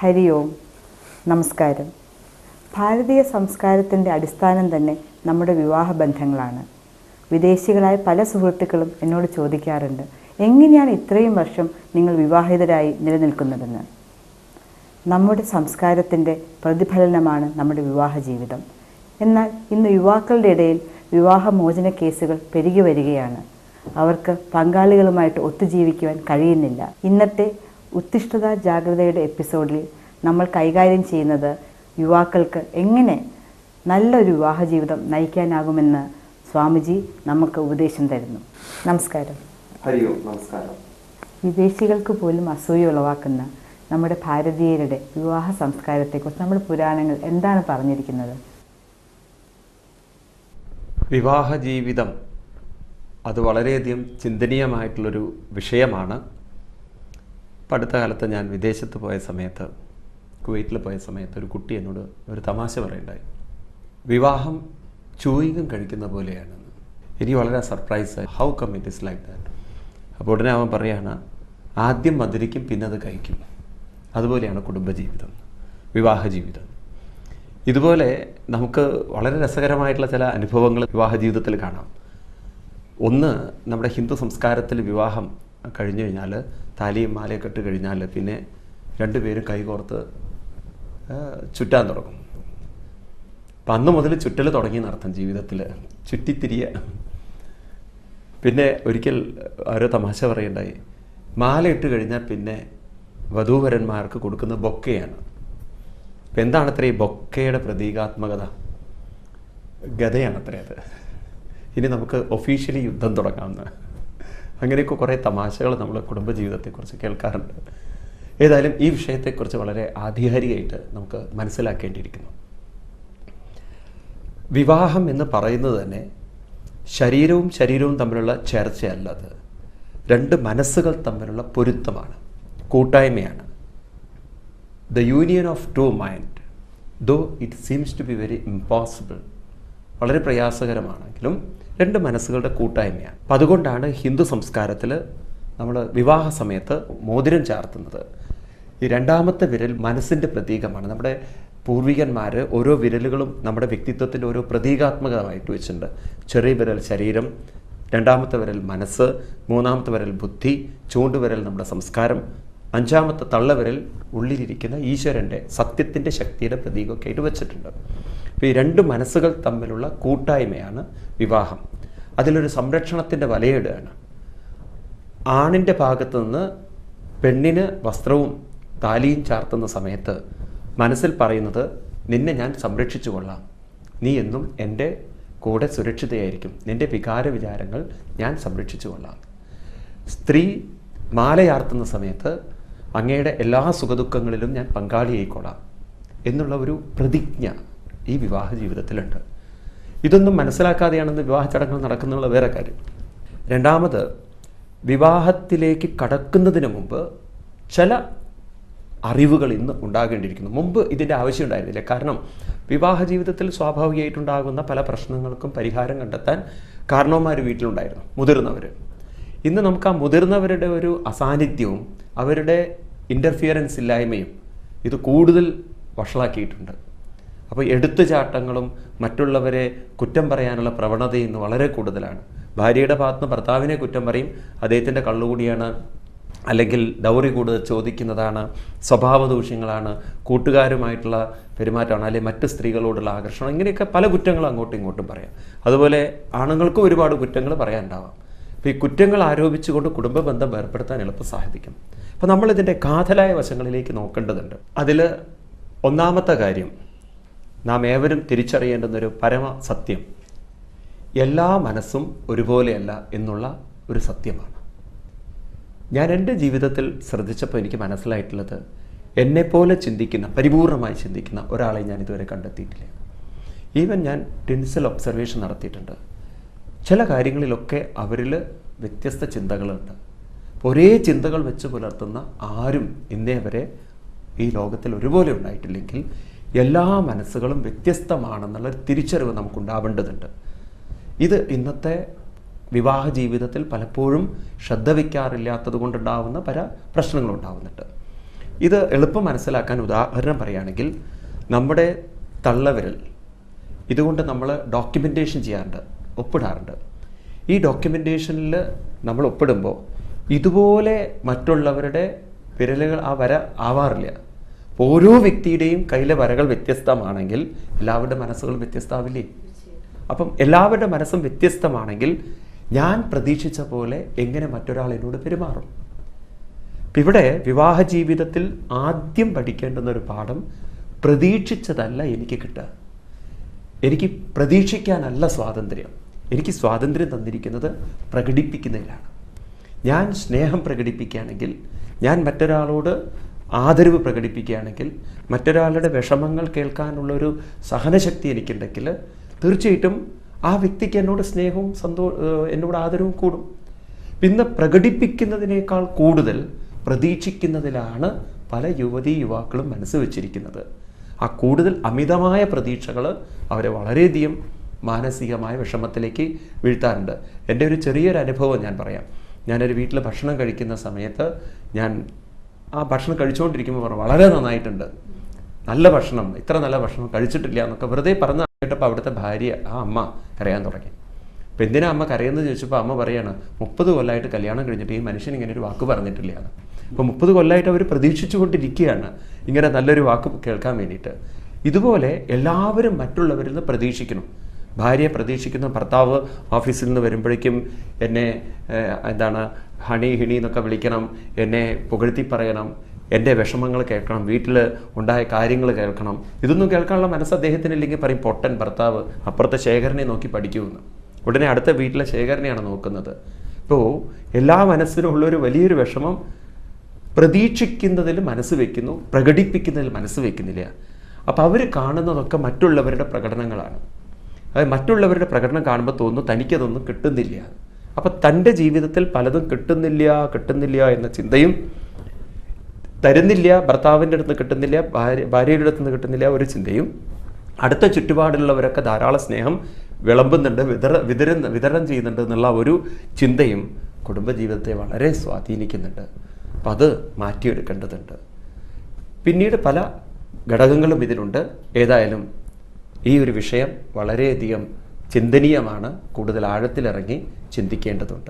ഹരി ഓം, നമസ്കാരം. ഭാരതീയ സംസ്കാരത്തിൻ്റെ അടിസ്ഥാനം തന്നെ നമ്മുടെ വിവാഹ ബന്ധങ്ങളാണ്. വിദേശികളായ പല സുഹൃത്തുക്കളും എന്നോട് ചോദിക്കാറുണ്ട്, എങ്ങനെയാണ് ഇത്രയും വർഷം നിങ്ങൾ വിവാഹിതരായി നിലനിൽക്കുന്നതെന്ന്. നമ്മുടെ സംസ്കാരത്തിൻ്റെ പ്രതിഫലനമാണ് നമ്മുടെ വിവാഹ ജീവിതം. എന്നാൽ ഇന്ന് യുവാക്കളുടെ ഇടയിൽ വിവാഹമോചന കേസുകൾ പെരുകി വരികയാണ്. അവർക്ക് പങ്കാളികളുമായിട്ട് ഒത്തുജീവിക്കുവാൻ കഴിയുന്നില്ല. ഇന്നത്തെ ഉത്തിഷ്ഠത ജാഗ്രതയുടെ എപ്പിസോഡിൽ നമ്മൾ കൈകാര്യം ചെയ്യുന്നത് യുവാക്കൾക്ക് എങ്ങനെ നല്ലൊരു വിവാഹ ജീവിതം നയിക്കാനാകുമെന്ന് സ്വാമിജി നമുക്ക് ഉപദേശം തരുന്നു. നമസ്കാരം. നമസ്കാരം. വിദേശികൾക്ക് പോലും അസൂയ ഉളവാക്കുന്ന നമ്മുടെ ഭാരതീയരുടെ വിവാഹ സംസ്കാരത്തെക്കുറിച്ച് നമ്മുടെ പുരാണങ്ങൾ എന്താണ് പറഞ്ഞിരിക്കുന്നത്? വിവാഹ ജീവിതം അത് വളരെയധികം ചിന്തനീയമായിട്ടുള്ളൊരു വിഷയമാണ്. അടുത്ത കാലത്ത് ഞാൻ വിദേശത്ത് പോയ സമയത്ത്, കുവൈറ്റിൽ പോയ സമയത്ത് ഒരു കുട്ടി എന്നോട് ഒരു തമാശ പറയുണ്ടായി. വിവാഹം ചൂയിങ്ങും കഴിക്കുന്ന പോലെയാണെന്ന്. എനിക്ക് വളരെ സർപ്രൈസായി. How come it is like that? അപ്പോൾ ഉടനെ അവൻ പറയുകയാണ്, ആദ്യം മധുരിക്കും പിന്നെ അത് കഴിക്കും. അതുപോലെയാണ് കുടുംബജീവിതം, വിവാഹ ജീവിതം. ഇതുപോലെ നമുക്ക് വളരെ രസകരമായിട്ടുള്ള ചില അനുഭവങ്ങൾ വിവാഹ ജീവിതത്തിൽ കാണാം. ഒന്ന്, നമ്മുടെ ഹിന്ദു സംസ്കാരത്തിൽ വിവാഹം കഴിഞ്ഞു കഴിഞ്ഞാൽ, താലിയും മാലയൊക്കെ ഇട്ട് കഴിഞ്ഞാൽ പിന്നെ രണ്ടുപേരും കൈകോർത്ത് ചുറ്റാൻ തുടങ്ങും. അപ്പം അന്ന് മുതൽ ചുറ്റൽ തുടങ്ങിയെന്നർത്ഥം. ജീവിതത്തിൽ ചുറ്റിത്തിരിയ. പിന്നെ ഒരിക്കൽ ഓരോ തമാശ പറയുണ്ടായി, മാല ഇട്ട് കഴിഞ്ഞാൽ പിന്നെ വധൂവരന്മാർക്ക് കൊടുക്കുന്ന ബൊക്കയാണ്. അപ്പം എന്താണത്ര ഈ ബൊക്കയുടെ പ്രതീകാത്മകത? ഗതയാണത്രേ അത്. ഇനി നമുക്ക് ഒഫീഷ്യലി യുദ്ധം തുടങ്ങാമെന്ന്. അങ്ങനെയൊക്കെ കുറേ തമാശകൾ നമ്മൾ കുടുംബജീവിതത്തെക്കുറിച്ച് കേൾക്കാറുണ്ട്. ഏതായാലും ഈ വിഷയത്തെക്കുറിച്ച് വളരെ ആധികാരികമായിട്ട് നമുക്ക് മനസ്സിലാക്കേണ്ടിയിരിക്കുന്നു. വിവാഹം എന്ന് പറയുന്നത് തന്നെ ശരീരവും തമ്മിലുള്ള ചേർച്ചയല്ല. അത് രണ്ട് മനസ്സുകൾ തമ്മിലുള്ള പൊരുത്തമാണ്, കൂട്ടായ്മയാണ്. The union of two mind, though it seems to be very impossible, വളരെ പ്രയാസകരമാണെങ്കിലും രണ്ട് മനസ്സുകളുടെ കൂട്ടായ്മയാണ്. അപ്പം അതുകൊണ്ടാണ് ഹിന്ദു സംസ്കാരത്തിൽ നമ്മൾ വിവാഹ സമയത്ത് മോതിരം ചാർത്തുന്നത്. ഈ രണ്ടാമത്തെ വിരൽ മനസ്സിൻ്റെ പ്രതീകമാണ്. നമ്മുടെ പൂർവികന്മാർ ഓരോ വിരലുകളും നമ്മുടെ വ്യക്തിത്വത്തിൻ്റെ ഓരോ പ്രതീകാത്മകമായിട്ട് വെച്ചിട്ടുണ്ട്. ചെറിയ വിരൽ ശരീരം, രണ്ടാമത്തെ വിരൽ മനസ്സ്, മൂന്നാമത്തെ വിരൽ ബുദ്ധി, ചൂണ്ടുവിരൽ നമ്മുടെ സംസ്കാരം, അഞ്ചാമത്തെ തള്ളവിരൽ ഉള്ളിലിരിക്കുന്ന ഈശ്വരൻ്റെ സത്യത്തിൻ്റെ ശക്തിയുടെ പ്രതീകമൊക്കെ ആയിട്ട് വെച്ചിട്ടുണ്ട്. അപ്പോൾ ഈ രണ്ട് മനസ്സുകൾ തമ്മിലുള്ള കൂട്ടായ്മയാണ് വിവാഹം. അതിലൊരു സംരക്ഷണത്തിൻ്റെ വലയിടുകയാണ്. ആണിൻ്റെ ഭാഗത്തു നിന്ന് പെണ്ണിന് വസ്ത്രവും താലിയും ചാർത്തുന്ന സമയത്ത് മനസ്സിൽ പറയുന്നത്, നിന്നെ ഞാൻ സംരക്ഷിച്ചു കൊള്ളാം, നീ എന്നും എൻ്റെ കൂടെ സുരക്ഷിതയായിരിക്കും, നിൻ്റെ വികാര വിചാരങ്ങൾ ഞാൻ സംരക്ഷിച്ചു കൊള്ളാം. സ്ത്രീ മാലയാർത്തുന്ന സമയത്ത് അങ്ങയുടെ എല്ലാ സുഖദുഃഖങ്ങളിലും ഞാൻ പങ്കാളിയായിക്കൊള്ളാം എന്നുള്ള ഒരു പ്രതിജ്ഞ ഈ വിവാഹ ജീവിതത്തിലുണ്ട്. ഇതൊന്നും മനസ്സിലാക്കാതെയാണെന്ന് വിവാഹ ചടങ്ങുകൾ നടക്കുന്നുള്ള വേറെ കാര്യം. രണ്ടാമത്, വിവാഹത്തിലേക്ക് കടക്കുന്നതിന് മുമ്പ് ചില അറിവുകൾ ഇന്ന് ഉണ്ടാകേണ്ടിയിരിക്കുന്നു. മുമ്പ് ഇതിൻ്റെ ആവശ്യം ഉണ്ടായിരുന്നില്ല. കാരണം വിവാഹ ജീവിതത്തിൽ സ്വാഭാവികമായിട്ടുണ്ടാകുന്ന പല പ്രശ്നങ്ങൾക്കും പരിഹാരം കണ്ടെത്താൻ കാരണവന്മാർ വീട്ടിലുണ്ടായിരുന്നു, മുതിർന്നവർ. ഇന്ന് നമുക്ക് ആ മുതിർന്നവരുടെ ഒരു അസാന്നിധ്യവും അവരുടെ ഇൻ്റർഫിയറൻസ് ഇല്ലായ്മയും ഇത് കൂടുതൽ വഷളാക്കിയിട്ടുണ്ട്. അപ്പോൾ എടുത്തുചാട്ടങ്ങളും മറ്റുള്ളവരെ കുറ്റം പറയാനുള്ള പ്രവണത ഇന്ന് വളരെ കൂടുതലാണ്. ഭാര്യയുടെ ഭാഗത്തുനിന്ന് ഭർത്താവിനെ കുറ്റം പറയും, അദ്ദേഹത്തിൻ്റെ കള്ളുകൂടിയാണ്, അല്ലെങ്കിൽ ഡൗറി കൂടുതൽ ചോദിക്കുന്നതാണ്, സ്വഭാവ ദൂഷ്യങ്ങളാണ്, കൂട്ടുകാരുമായിട്ടുള്ള പെരുമാറ്റമാണ്, അല്ലെങ്കിൽ മറ്റ് സ്ത്രീകളോടുള്ള ആകർഷണം, ഇങ്ങനെയൊക്കെ പല കുറ്റങ്ങളും അങ്ങോട്ടും ഇങ്ങോട്ടും പറയാം. അതുപോലെ ആണുങ്ങൾക്കും ഒരുപാട് കുറ്റങ്ങൾ പറയാനുണ്ടാവാം. അപ്പോൾ ഈ കുറ്റങ്ങൾ ആരോപിച്ചുകൊണ്ട് കുടുംബ ബന്ധം ഏർപ്പെടുത്താൻ എളുപ്പം സാധിക്കും. അപ്പോൾ നമ്മളിതിൻ്റെ കാതലായ വശങ്ങളിലേക്ക് നോക്കേണ്ടതുണ്ട്. അതിൽ ഒന്നാമത്തെ കാര്യം, നാം ഏവരും തിരിച്ചറിയേണ്ടുന്നൊരു പരമ സത്യം, എല്ലാ മനസ്സും ഒരുപോലെയല്ല എന്നുള്ള ഒരു സത്യമാണ്. ഞാൻ എൻ്റെ ജീവിതത്തിൽ ശ്രദ്ധിച്ചപ്പോൾ എനിക്ക് മനസ്സിലായിട്ടുള്ളത്, എന്നെപ്പോലെ ചിന്തിക്കുന്ന, പരിപൂർണമായി ചിന്തിക്കുന്ന ഒരാളെ ഞാൻ ഇതുവരെ കണ്ടെത്തിയിട്ടില്ല. ഈവൻ ഞാൻ ടിൻസിൽ ഒബ്സർവേഷൻ നടത്തിയിട്ടുണ്ട്. ചില കാര്യങ്ങളിലൊക്കെ അവരിൽ വ്യത്യസ്ത ചിന്തകളുണ്ട്. ഒരേ ചിന്തകൾ വെച്ച് പുലർത്തുന്ന ആരും ഇന്നേ വരെ ഈ ലോകത്തിൽ ഒരുപോലെ ഉണ്ടായിട്ടില്ലെങ്കിൽ എല്ലാ മനസ്സുകളും വ്യത്യസ്തമാണെന്നുള്ളൊരു തിരിച്ചറിവ് നമുക്കുണ്ടാവേണ്ടതുണ്ട്. ഇത് ഇന്നത്തെ വിവാഹ ജീവിതത്തിൽ പലപ്പോഴും ശ്രദ്ധ വയ്ക്കാറില്ലാത്തത് കൊണ്ടുണ്ടാകുന്ന പല പ്രശ്നങ്ങളും ഉണ്ടാകുന്നുണ്ട്. ഇത് എളുപ്പം മനസ്സിലാക്കാൻ ഉദാഹരണം പറയുകയാണെങ്കിൽ നമ്മുടെ തള്ളവിരൽ ഇതുകൊണ്ട് നമ്മൾ ഡോക്യുമെൻറ്റേഷൻ ചെയ്യാറുണ്ട്, ഒപ്പിടാറുണ്ട്. ഈ ഡോക്യുമെൻറ്റേഷനിൽ നമ്മൾ ഒപ്പിടുമ്പോൾ ഇതുപോലെ മറ്റുള്ളവരുടെ വിരലുകൾ ആ വര ആവാറില്ല. ഓരോ വ്യക്തിയുടെയും കയ്യിലെ വരകൾ വ്യത്യസ്തമാണെങ്കിൽ എല്ലാവരുടെ മനസ്സുകളും വ്യത്യസ്തമാവില്ലേ? അപ്പം എല്ലാവരുടെ മനസ്സും വ്യത്യസ്തമാണെങ്കിൽ ഞാൻ പ്രതീക്ഷിച്ച പോലെ എങ്ങനെ മറ്റൊരാൾ എന്നോട് പെരുമാറും? ഇവിടെ വിവാഹ ജീവിതത്തിൽ ആദ്യം പഠിക്കേണ്ടുന്ന ഒരു പാഠം, പ്രതീക്ഷിച്ചതല്ല എനിക്ക് കിട്ടുക. എനിക്ക് പ്രതീക്ഷിക്കാനല്ല സ്വാതന്ത്ര്യം. എനിക്ക് സ്വാതന്ത്ര്യം തന്നിരിക്കുന്നത് പ്രകടിപ്പിക്കുന്നതിലാണ്. ഞാൻ സ്നേഹം പ്രകടിപ്പിക്കുകയാണെങ്കിൽ, ഞാൻ മറ്റൊരാളോട് ആദരവ് പ്രകടിപ്പിക്കുകയാണെങ്കിൽ, മറ്റൊരാളുടെ വിഷമങ്ങൾ കേൾക്കാനുള്ളൊരു സഹനശക്തി എനിക്കുണ്ടെങ്കിൽ തീർച്ചയായിട്ടും ആ വ്യക്തിക്ക് എന്നോട് സ്നേഹവും എന്നോട് ആദരവും കൂടും. പിന്നെ പ്രകടിപ്പിക്കുന്നതിനേക്കാൾ കൂടുതൽ പ്രതീക്ഷിക്കുന്നതിലാണ് പല യുവാക്കളും മനസ്സ് വെച്ചിരിക്കുന്നത്. ആ കൂടുതൽ അമിതമായ പ്രതീക്ഷകൾ അവരെ വളരെയധികം മാനസികമായ വിഷമത്തിലേക്ക് വീഴ്ത്താറുണ്ട്. എൻ്റെ ഒരു ചെറിയൊരു അനുഭവം ഞാൻ പറയാം. ഞാനൊരു വീട്ടിൽ ഭക്ഷണം കഴിക്കുന്ന സമയത്ത് ഞാൻ ആ ഭക്ഷണം കഴിച്ചുകൊണ്ടിരിക്കുമ്പോൾ പറഞ്ഞു, വളരെ നന്നായിട്ടുണ്ട്, നല്ല ഭക്ഷണം, ഇത്ര നല്ല ഭക്ഷണം കഴിച്ചിട്ടില്ല എന്നൊക്കെ വെറുതെ പറഞ്ഞ് കേട്ടപ്പോൾ അവിടുത്തെ ഭാര്യ, ആ അമ്മ കരയാൻ തുടങ്ങി. അപ്പം എന്തിനാ അമ്മ കരയെന്ന് ചോദിച്ചപ്പോൾ അമ്മ പറയാണ്, 30 കൊല്ലമായിട്ട് കല്യാണം കഴിഞ്ഞിട്ട് ഈ മനുഷ്യൻ ഇങ്ങനെ ഒരു വാക്ക് പറഞ്ഞിട്ടില്ല എന്ന്. അപ്പോൾ 30 കൊല്ലമായിട്ട് അവർ പ്രതീക്ഷിച്ചു കൊണ്ടിരിക്കുകയാണ് ഇങ്ങനെ നല്ലൊരു വാക്ക് കേൾക്കാൻ വേണ്ടിയിട്ട്. ഇതുപോലെ എല്ലാവരും മറ്റുള്ളവരിൽ നിന്ന് പ്രതീക്ഷിക്കണം. ഭാര്യ പ്രതീക്ഷിക്കുന്നു, ഭർത്താവ് ഓഫീസിൽ നിന്ന് വരുമ്പോഴേക്കും എന്നെ ഹണി എന്നൊക്കെ വിളിക്കണം, എന്നെ പുകഴ്ത്തി പറയണം, എൻ്റെ വിഷമങ്ങൾ കേൾക്കണം, വീട്ടിൽ ഉണ്ടായ കാര്യങ്ങൾ കേൾക്കണം. ഇതൊന്നും കേൾക്കാനുള്ള മനസ്സ് അദ്ദേഹത്തിനില്ലെങ്കിൽ പറയും, പൊട്ടൻ ഭർത്താവ്, അപ്പുറത്തെ ശേഖരനെ നോക്കി പഠിക്കുമെന്ന്. ഉടനെ അടുത്ത വീട്ടിലെ ശേഖരനെയാണ് നോക്കുന്നത്. ഇപ്പോൾ എല്ലാ മനസ്സിനും ഉള്ളൊരു വലിയൊരു വിഷമം, പ്രതീക്ഷിക്കുന്നതിൽ മനസ്സ് വയ്ക്കുന്നു, പ്രകടിപ്പിക്കുന്നതിൽ മനസ്സ് വയ്ക്കുന്നില്ല. അപ്പോൾ അവർ കാണുന്നതൊക്കെ മറ്റുള്ളവരുടെ പ്രകടനങ്ങളാണ്. അതായത് മറ്റുള്ളവരുടെ പ്രകടനം കാണുമ്പോൾ തോന്നുന്നു തനിക്കതൊന്നും കിട്ടുന്നില്ല. അപ്പം തൻ്റെ ജീവിതത്തിൽ പലതും കിട്ടുന്നില്ല എന്ന ചിന്തയും, തരുന്നില്ല, ഭർത്താവിൻ്റെ അടുത്ത് കിട്ടുന്നില്ല, ഭാര്യയുടെ അടുത്ത് നിന്ന് കിട്ടുന്നില്ല ഒരു ചിന്തയും, അടുത്ത ചുറ്റുപാടുള്ളവരൊക്കെ ധാരാളം സ്നേഹം വിളമ്പുന്നുണ്ട്, വിതരണം ചെയ്യുന്നുണ്ട് എന്നുള്ള ഒരു ചിന്തയും കുടുംബജീവിതത്തെ വളരെ സ്വാധീനിക്കുന്നുണ്ട്. അപ്പം അത് മാറ്റിയെടുക്കേണ്ടതുണ്ട്. പിന്നീട് പല ഘടകങ്ങളും ഇതിലുണ്ട്. ഏതായാലും ഈ ഒരു വിഷയം വളരെയധികം ചിന്തനീയമാണ്. കൂടുതൽ ആഴത്തിലിറങ്ങി ചിന്തിക്കേണ്ടതുണ്ട്.